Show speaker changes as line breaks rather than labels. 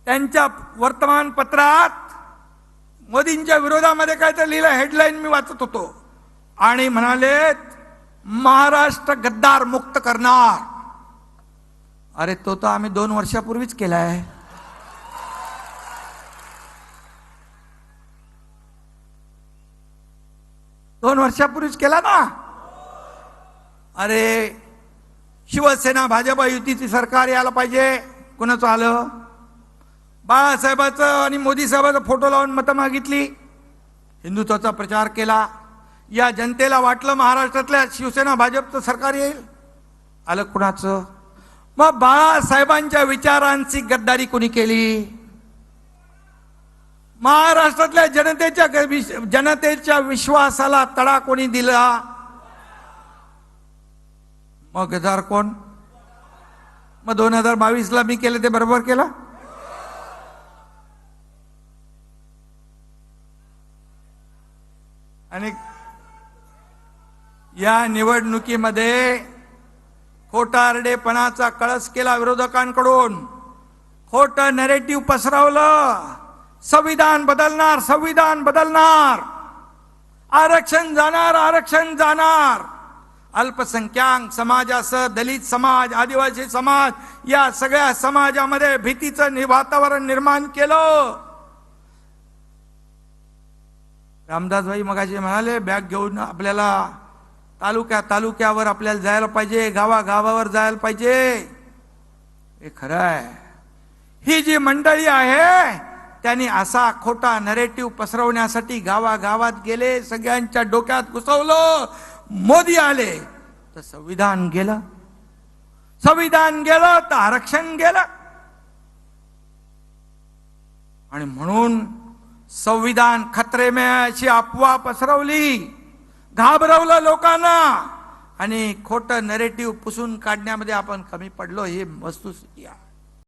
त्यांच्या वर्तमानपत्रात मोदींच्या विरोधामध्ये काय तर लिहिलं, हेडलाईन मी वाचत होतो आणि म्हणाले महाराष्ट्र गद्दार मुक्त करणार. अरे तो तर आम्ही 2 वर्षापूर्वीच केलाय. दोन वर्षापूर्वीच केला ना. अरे शिवसेना भाजप युतीची सरकार यायला पाहिजे. कुणाचं आलं? बाळासाहेबाचं आणि मोदी साहेबाचा फोटो लावून मतं मागितली, हिंदुत्वाचा प्रचार केला. या जनतेला वाटलं महाराष्ट्रातल्या शिवसेना भाजपचं सरकार येईल. आलं कुणाचं? मग बाळासाहेबांच्या विचारांची गद्दारी कोणी केली? महाराष्ट्रातल्या जनतेच्या विश्वासाला तडा कोणी दिला? मग गद्दार कोण? मग 2022ला मी केलं ते बरोबर केलं? आणि या निवडणुकीमध्ये खोटारडेपणाचा कळस केला विरोधकांकडून. खोटं नॅरेटिव्ह पसरवलं. संविधान बदलणार, संविधान बदलणार, आरक्षण जाणार, आरक्षण जाणार. अल्पसंख्याक समाजासह दलित समाज, आदिवासी समाज या सगळ्या समाजामध्ये भीतीचं वातावरण निर्माण केलं. रामदास भाई मगाशी म्हणाले बॅग घेऊन आपल्याला तालुक्यावर आपल्याला जायला पाहिजे, गावागावावर जायला पाहिजे. हे खरं आहे. ही जी मंडळी आहे त्यांनी असा खोटा नॅरेटिव्ह पसरवण्यासाठी गावागावात गेले, सगळ्यांच्या डोक्यात घुसवलं. मोदी आले तर संविधान गेलं, संविधान गेलं तर आरक्षण गेलं. आणि म्हणून संविधान खतरे में अशी अफवा पसरवली, घाबरवलं लोकांना आणि खोटं नॅरेटिव्ह पुसून काढण्यामध्ये आपण कमी पडलो. ही वस्तुस्थिती आहे.